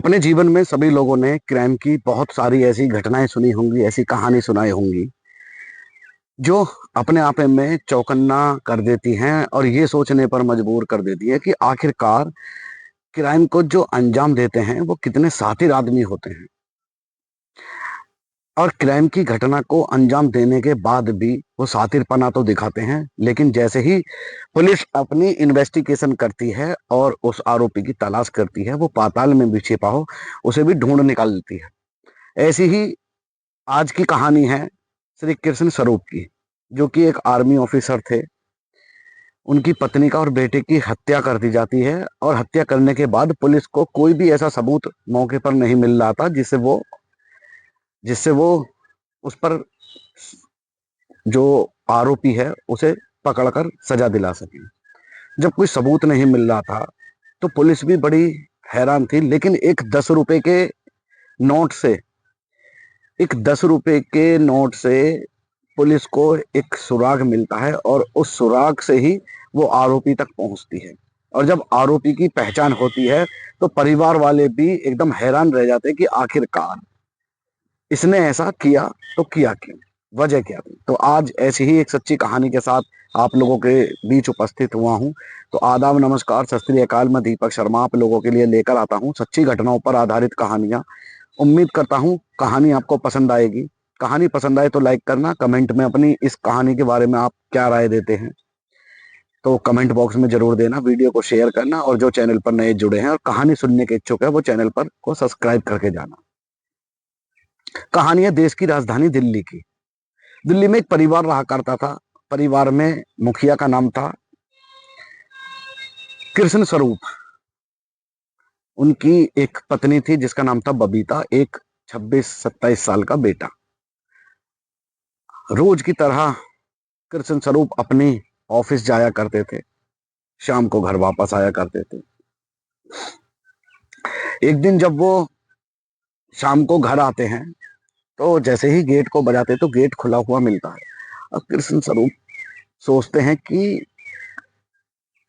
अपने जीवन में सभी लोगों ने क्राइम की बहुत सारी ऐसी घटनाएं सुनी होंगी, ऐसी कहानी सुनाई होंगी जो अपने आप में चौकन्ना कर देती हैं और ये सोचने पर मजबूर कर देती है कि आखिरकार क्राइम को जो अंजाम देते हैं वो कितने शातिर आदमी होते हैं। और क्राइम की घटना को अंजाम देने के बाद भी वो शातिरपना तो दिखाते हैं, लेकिन जैसे ही पुलिस अपनी इन्वेस्टिगेशन करती है और उस आरोपी की तलाश करती है, वो पाताल में भी छिपा हो उसे भी ढूंढ निकाल लेती है। ऐसी ही आज की कहानी है श्री कृष्ण स्वरूप की, जो कि एक आर्मी ऑफिसर थे। उनकी पत्नी का और बेटे की हत्या कर दी जाती है और हत्या करने के बाद पुलिस को कोई भी ऐसा सबूत मौके पर नहीं मिल रहा था जिससे वो उस पर जो आरोपी है उसे पकड़कर सजा दिला सके। जब कोई सबूत नहीं मिल रहा था तो पुलिस भी बड़ी हैरान थी, लेकिन नोट से एक 10 रुपए के नोट से पुलिस को एक सुराग मिलता है और उस सुराग से ही वो आरोपी तक पहुंचती है। और जब आरोपी की पहचान होती है तो परिवार वाले भी एकदम हैरान रह जाते हैं कि आखिरकार इसने ऐसा किया तो किया क्यों, वजह क्या थी। तो आज ऐसी ही एक सच्ची कहानी के साथ आप लोगों के बीच उपस्थित हुआ हूं। तो आदाब, नमस्कार, सत श्री अकाल। मैं दीपक शर्मा आप लोगों के लिए लेकर आता हूं सच्ची घटनाओं पर आधारित कहानियां। उम्मीद करता हूं कहानी आपको पसंद आएगी। कहानी पसंद आए तो लाइक करना, कमेंट में अपनी इस कहानी के बारे में आप क्या राय देते हैं तो कमेंट बॉक्स में जरूर देना। वीडियो को शेयर करना और जो चैनल पर नए जुड़े हैं और कहानी सुनने के इच्छुक है वो चैनल पर को सब्सक्राइब करके जाना। कहानी है देश की राजधानी दिल्ली की। दिल्ली में एक परिवार रहा करता था। परिवार में मुखिया का नाम था कृष्ण स्वरूप। उनकी एक पत्नी थी जिसका नाम था बबीता, एक 26-27 साल का बेटा। रोज की तरह कृष्ण स्वरूप अपनी ऑफिस जाया करते थे, शाम को घर वापस आया करते थे। एक दिन जब वो शाम को घर आते हैं तो जैसे ही गेट को बजाते तो गेट खुला हुआ मिलता है। अब कृष्ण स्वरूप सोचते हैं कि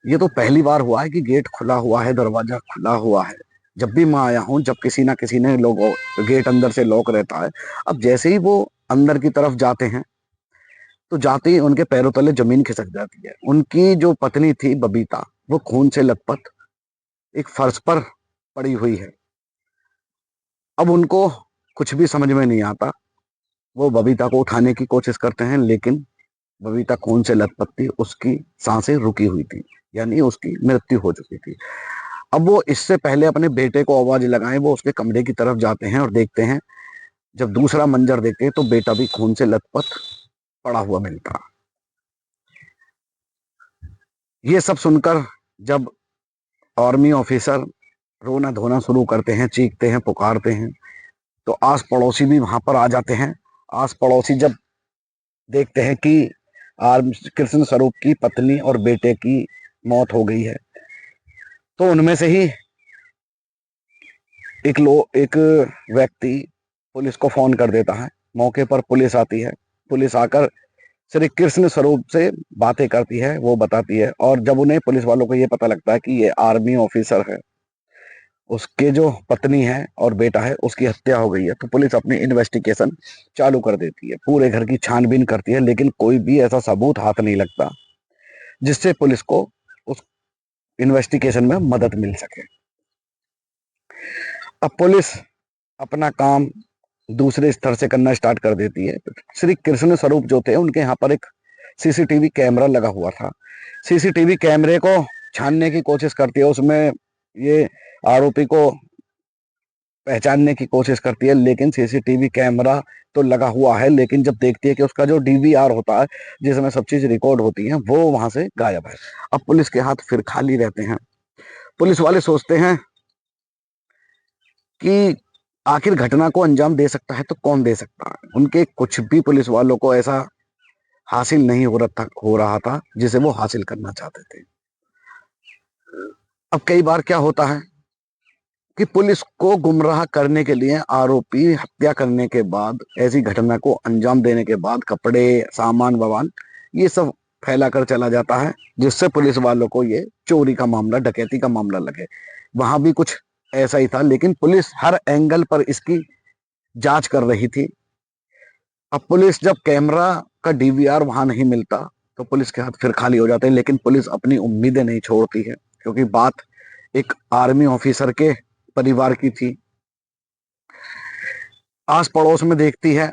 ये तो पहली बार हुआ है कि गेट खुला हुआ है, दरवाजा खुला हुआ है। जब भी मैं आया हूं जब किसी ना किसी ने लोग गेट अंदर से लॉक रहता है। अब जैसे ही वो अंदर की तरफ जाते हैं तो जाते ही उनके पैरों तले जमीन खिसक जाती है। उनकी जो पत्नी थी बबीता, वो खून से लथपथ एक फर्श पर पड़ी हुई है। अब उनको कुछ भी समझ में नहीं आता। वो बबीता को उठाने की कोशिश करते हैं, लेकिन बबीता खून से लथपथ थी, उसकी सांसें रुकी हुई थी, यानी उसकी मृत्यु हो चुकी थी। अब वो इससे पहले अपने बेटे को आवाज लगाएं, वो उसके कमरे की तरफ जाते हैं और देखते हैं। जब दूसरा मंजर देखते हैं तो बेटा भी खून से लथपथ पड़ा हुआ मिलता। ये सब सुनकर जब आर्मी ऑफिसर रोना धोना शुरू करते हैं, चीखते हैं, पुकारते हैं, तो आस पड़ोसी भी वहां पर आ जाते हैं। आस पड़ोसी जब देखते हैं कि कृष्ण स्वरूप की पत्नी और बेटे की मौत हो गई है तो उनमें से ही एक व्यक्ति पुलिस को फोन कर देता है। मौके पर पुलिस आती है। पुलिस आकर श्री कृष्ण स्वरूप से बातें करती है, वो बताती है। और जब उन्हें पुलिस वालों को ये पता लगता है कि ये आर्मी ऑफिसर है, उसके जो पत्नी है और बेटा है उसकी हत्या हो गई है, तो पुलिस अपनी इन्वेस्टिगेशन चालू कर देती है। पूरे घर की छानबीन करती है, लेकिन कोई भी ऐसा सबूत हाथ नहीं लगता जिससे पुलिस को उस इन्वेस्टिगेशन में मदद मिल सके। अब पुलिस अपना काम दूसरे स्तर से करना स्टार्ट कर देती है। श्री कृष्ण स्वरूप जो थे उनके यहाँ पर एक सीसीटीवी कैमरा लगा हुआ था। सीसीटीवी कैमरे को छानने की कोशिश करती है, उसमें ये आरोपी को पहचानने की कोशिश करती है, लेकिन सीसीटीवी कैमरा तो लगा हुआ है, लेकिन जब देखती है कि उसका जो डीवीआर होता है जिसमें सब चीज रिकॉर्ड होती है वो वहां से गायब है। अब पुलिस के हाथ फिर खाली रहते हैं। पुलिस वाले सोचते हैं कि आखिर घटना को अंजाम दे सकता है तो कौन दे सकता है। उनके कुछ भी पुलिस वालों को ऐसा हासिल नहीं हो रहा था जिसे वो हासिल करना चाहते थे। अब कई बार क्या होता है कि पुलिस को गुमराह करने के लिए आरोपी हत्या करने के बाद, ऐसी घटना को अंजाम देने के बाद कपड़े, सामान वामान ये सब फैला कर चला जाता है, जिससे पुलिस वालों को ये चोरी का मामला, डकैती का मामला लगे। वहां भी कुछ ऐसा ही था, लेकिन पुलिस हर एंगल पर इसकी जांच कर रही थी। अब पुलिस जब कैमरा का डीवीआर वहां नहीं मिलता तो पुलिस के हाथ फिर खाली हो जाते हैं, लेकिन पुलिस अपनी उम्मीदें नहीं छोड़ती है, क्योंकि बात एक आर्मी ऑफिसर के परिवार की थी। आस पड़ोस में देखती है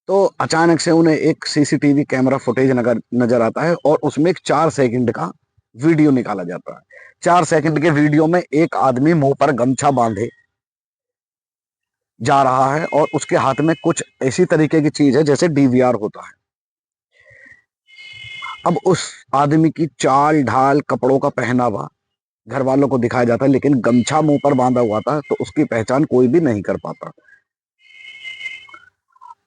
तो अचानक से उन्हें एक सीसीटीवी कैमरा फुटेज नजर आता है, और उसमें एक 4 सेकंड का वीडियो निकाला जाता है। 4 सेकंड के वीडियो में एक आदमी मुंह पर गमछा बांधे जा रहा है, और उसके हाथ में कुछ ऐसी तरीके की चीज है जैसे डीवीआर होता है। अब उस आदमी की चाल ढाल, कपड़ों का पहनावा घर वालों को दिखाया जाता है, लेकिन गमछा मुंह पर बांधा हुआ था तो उसकी पहचान कोई भी नहीं कर पाता।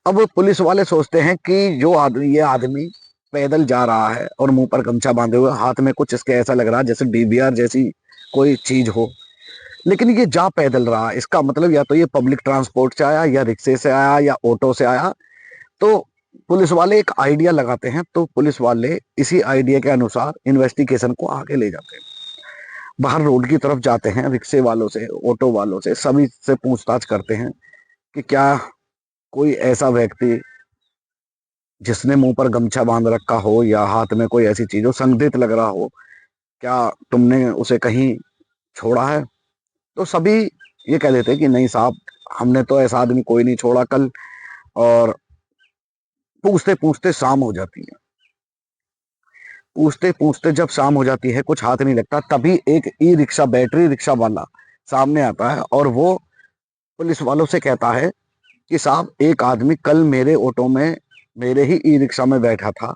अब पुलिस वाले सोचते हैं कि ये आदमी पैदल जा रहा है और मुंह पर गमछा बांधे हुए, हाथ में कुछ इसके ऐसा लग रहा है जैसे डीवीआर जैसी कोई चीज हो, लेकिन ये जा पैदल रहा, इसका मतलब या तो ये पब्लिक ट्रांसपोर्ट से आया, या रिक्शे से आया, या ऑटो से आया। तो पुलिस वाले एक आइडिया लगाते हैं, तो पुलिस वाले इसी आइडिया के अनुसार इन्वेस्टिगेशन को आगे ले जाते हैं। बाहर रोड की तरफ जाते हैं, रिक्शे वालों से, ऑटो वालों से, सभी से पूछताछ करते हैं कि क्या कोई ऐसा व्यक्ति जिसने मुंह पर गमछा बांध रखा हो या हाथ में कोई ऐसी चीज हो, संदिग्ध लग रहा हो, क्या तुमने उसे कहीं छोड़ा है? तो सभी ये कह देते हैं कि नहीं साहब, हमने तो ऐसा आदमी कोई नहीं छोड़ा कल। और पूछते पूछते शाम हो जाती है। पूछते पूछते जब शाम हो जाती है, कुछ हाथ नहीं लगता, तभी एक ई रिक्शा, बैटरी रिक्शा वाला सामने आता है, और वो पुलिस वालों से कहता है कि साहब, एक आदमी कल मेरे ऑटो में, मेरे ही ई रिक्शा में बैठा था,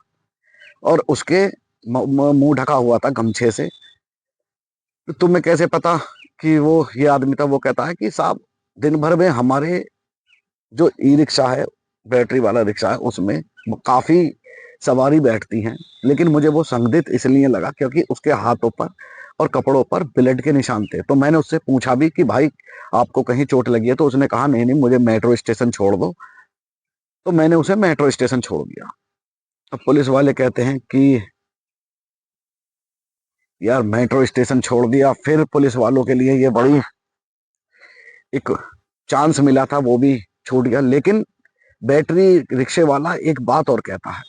और उसके मुंह ढका हुआ था गमछे से। तो तुम्हें कैसे पता कि वो ये आदमी था? वो कहता है कि साहब, दिन भर में हमारे जो ई रिक्शा है, बैटरी वाला रिक्शा है, उसमें काफी सवारी बैठती हैं, लेकिन मुझे वो संदिग्ध इसलिए लगा क्योंकि उसके हाथों पर और कपड़ों पर ब्लड के निशान थे। तो मैंने उससे पूछा भी कि भाई, आपको कहीं चोट लगी है? तो उसने कहा नहीं नहीं, मुझे मेट्रो स्टेशन छोड़ दो। तो मैंने उसे मेट्रो स्टेशन छोड़ दिया। अब पुलिस वाले कहते हैं कि यार, मेट्रो स्टेशन छोड़ दिया? फिर पुलिस वालों के लिए ये बड़ी एक चांस मिला था, वो भी छूट गया। लेकिन बैटरी रिक्शे वाला एक बात और कहता है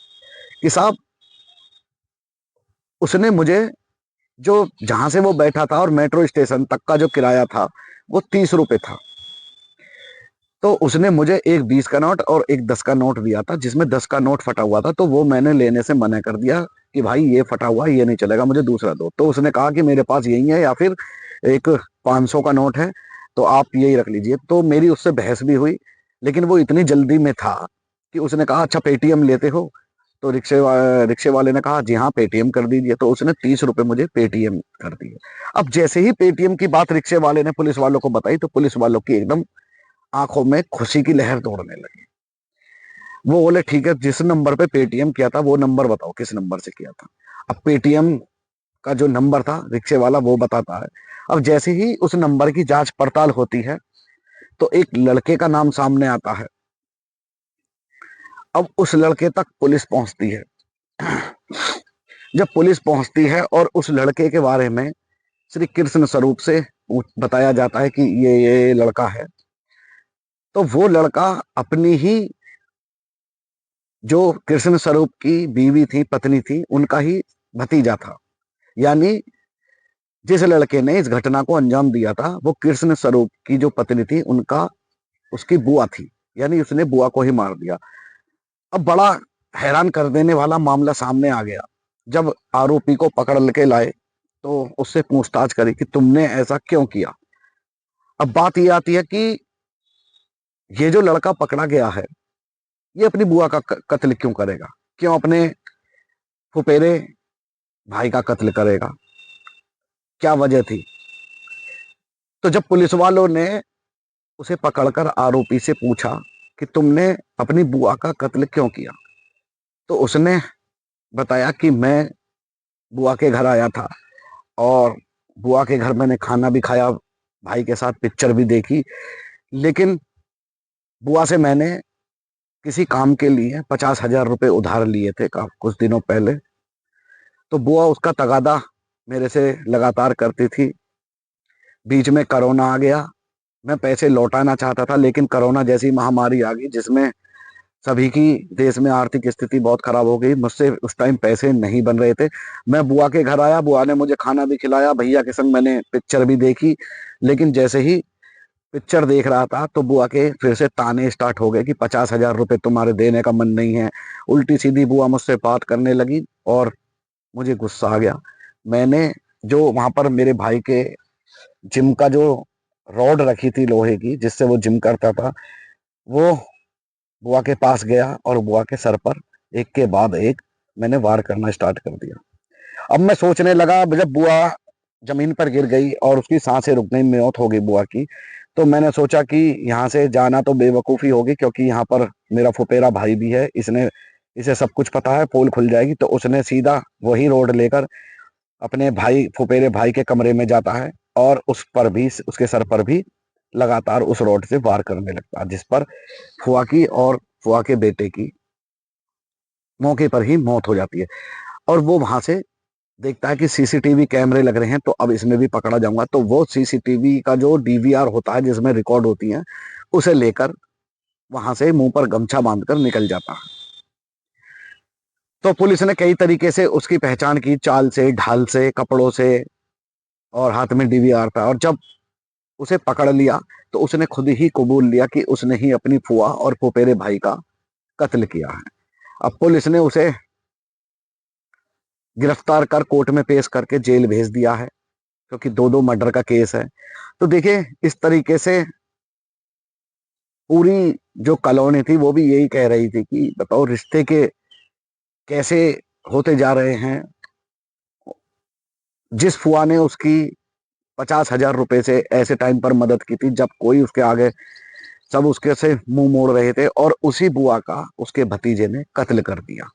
कि साहब, उसने मुझे, जो जहां से वो बैठा था और मेट्रो स्टेशन तक का जो किराया था, वो 30 रुपए था। तो उसने मुझे एक 20 का नोट और एक 10 का नोट दिया था, जिसमें 10 का नोट फटा हुआ था। तो वो मैंने लेने से मना कर दिया कि भाई, ये फटा हुआ ये नहीं चलेगा, मुझे दूसरा दो। तो उसने कहा कि मेरे पास यही है, या फिर एक 500 का नोट है, तो आप यही रख लीजिए। तो मेरी उससे बहस भी हुई, लेकिन वो इतनी जल्दी में था कि उसने कहा अच्छा, पेटीएम लेते हो? तो रिक्शे वाले ने कहा जी हाँ, पेटीएम कर दीजिए। तो उसने 30 रुपए मुझे पेटीएम कर दिए। अब जैसे ही पेटीएम की बात रिक्शे वाले ने पुलिस वालों को बताई, तो पुलिस वालों की एकदम आंखों में खुशी की लहर दौड़ने लगी। वो बोले ठीक है, जिस नंबर पे पेटीएम किया था वो नंबर बताओ, किस नंबर से किया था? अब पेटीएम का जो नंबर था, रिक्शे वाला वो बताता है। अब जैसे ही उस नंबर की जांच पड़ताल होती है, तो एक लड़के का नाम सामने आता है। अब उस लड़के तक पुलिस पहुंचती है। जब पुलिस पहुंचती है और उस लड़के के बारे में श्री कृष्ण स्वरूप से बताया जाता है कि ये लड़का है, तो वो लड़का अपनी ही, जो कृष्ण स्वरूप की बीवी थी, पत्नी थी, उनका ही भतीजा था। यानी जिस लड़के ने इस घटना को अंजाम दिया था, वो कृष्ण स्वरूप की जो पत्नी थी, उनका, उसकी बुआ थी। यानी उसने बुआ को ही मार दिया। अब बड़ा हैरान कर देने वाला मामला सामने आ गया। जब आरोपी को पकड़ के लाए, तो उससे पूछताछ करी कि तुमने ऐसा क्यों किया। अब बात ये आती है कि ये जो लड़का पकड़ा गया है, ये अपनी बुआ का कत्ल क्यों करेगा? क्यों अपने फुफेरे भाई का कत्ल करेगा? क्या वजह थी? तो जब पुलिस वालों ने उसे पकड़कर आरोपी से पूछा कि तुमने अपनी बुआ का कत्ल क्यों किया, तो उसने बताया कि मैं बुआ के घर आया था, और बुआ के घर मैंने खाना भी खाया, भाई के साथ पिक्चर भी देखी, लेकिन बुआ से मैंने किसी काम के लिए 50,000 रुपए उधार लिए थे कुछ दिनों पहले। तो बुआ उसका तगादा मेरे से लगातार करती थी। बीच में कोरोना आ गया। मैं पैसे लौटाना चाहता था, लेकिन कोरोना जैसी महामारी आ गई जिसमें सभी की देश में आर्थिक स्थिति बहुत खराब हो गई। मुझसे उस टाइम पैसे नहीं बन रहे थे। मैं बुआ के घर आया, बुआ ने मुझे खाना भी खिलाया, भैया के संग मैंने पिक्चर भी देखी। लेकिन जैसे ही पिक्चर देख रहा था तो बुआ के फिर से ताने स्टार्ट हो गए कि 50,000 रुपये तुम्हारे देने का मन नहीं है। उल्टी सीधी बुआ मुझसे बात करने लगी और मुझे गुस्सा आ गया। मैंने जो वहां पर मेरे भाई के जिम का जो रॉड रखी थी लोहे की जिससे वो जिम करता था, वो बुआ के पास गया और बुआ के सर पर एक के बाद एक मैंने वार करना स्टार्ट कर दिया। अब मैं सोचने लगा, जब बुआ जमीन पर गिर गई और उसकी सांसें रुक गई, मौत हो गई बुआ की, तो मैंने सोचा कि यहाँ से जाना तो बेवकूफ़ी होगी, क्योंकि यहाँ पर मेरा फुफेरा भाई भी है, इसने इसे सब कुछ पता है, पोल खुल जाएगी। तो उसने सीधा वही रोड लेकर अपने भाई फुफेरे भाई के कमरे में जाता है और उस पर भी, उसके सर पर भी लगातार उस रोड से वार करने लगता है, जिस पर फुआ की और फुआ के बेटे की मौके पर ही मौत हो जाती है। और वो वहां से देखता है कि सीसीटीवी कैमरे लग रहे हैं, तो अब इसमें भी पकड़ा जाऊंगा। तो वो सीसीटीवी का जो डीवीआर होता है जिसमें रिकॉर्ड होती है, उसे लेकर वहां से मुंह पर गमछा बांधकर निकल जाता है। तो पुलिस ने कई तरीके से उसकी पहचान की, चाल से, ढाल से, कपड़ों से, और हाथ में डीवीआर था। और जब उसे पकड़ लिया तो उसने खुद ही कबूल लिया कि उसने ही अपनी फुआ और फुफेरे भाई का कत्ल किया है। अब पुलिस ने उसे गिरफ्तार कर कोर्ट में पेश करके जेल भेज दिया है, क्योंकि दो दो मर्डर का केस है। तो देखिए, इस तरीके से पूरी जो कॉलोनी थी वो भी यही कह रही थी कि बताओ रिश्ते के कैसे होते जा रहे हैं। जिस फुआ ने उसकी 50,000 रुपए से ऐसे टाइम पर मदद की थी जब कोई उसके आगे, सब उसके से मुंह मोड़ रहे थे, और उसी बुआ का उसके भतीजे ने कत्ल कर दिया।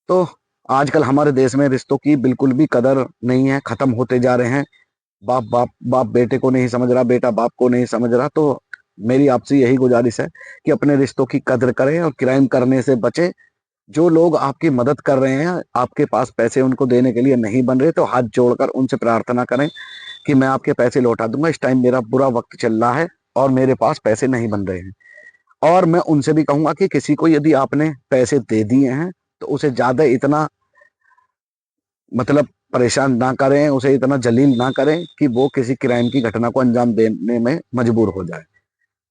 तो आजकल हमारे देश में रिश्तों की बिल्कुल भी कदर नहीं है, खत्म होते जा रहे हैं। बाप बेटे को नहीं समझ रहा, बेटा बाप को नहीं समझ रहा। तो मेरी आपसे यही गुजारिश है कि अपने रिश्तों की कदर करें और क्राइम करने से बचें। जो लोग आपकी मदद कर रहे हैं, आपके पास पैसे उनको देने के लिए नहीं बन रहे, तो हाथ जोड़कर उनसे प्रार्थना करें कि मैं आपके पैसे लौटा दूंगा, इस टाइम मेरा बुरा वक्त चल रहा है और मेरे पास पैसे नहीं बन रहे हैं। और मैं उनसे भी कहूंगा कि किसी को यदि आपने पैसे दे दिए हैं तो उसे ज्यादा इतना मतलब परेशान ना करें, उसे इतना जलील ना करें कि वो किसी क्राइम की घटना को अंजाम देने में मजबूर हो जाए।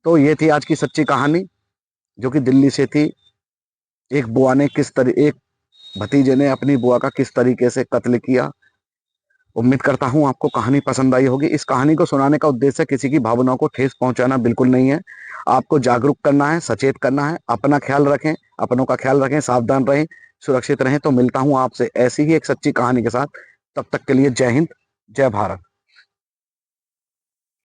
तो ये थी आज की सच्ची कहानी, जो कि दिल्ली से थी। एक बुआ ने एक भतीजे ने अपनी बुआ का किस तरीके से कत्ल किया। उम्मीद करता हूं आपको कहानी पसंद आई होगी। इस कहानी को सुनाने का उद्देश्य किसी की भावनाओं को ठेस पहुंचाना बिल्कुल नहीं है। आपको जागरूक करना है, सचेत करना है। अपना ख्याल रखें, अपनों का ख्याल रखें, सावधान रहें, सुरक्षित रहें। तो मिलता हूं आपसे ऐसी ही एक सच्ची कहानी के साथ। तब तक के लिए जय हिंद, जय भारत।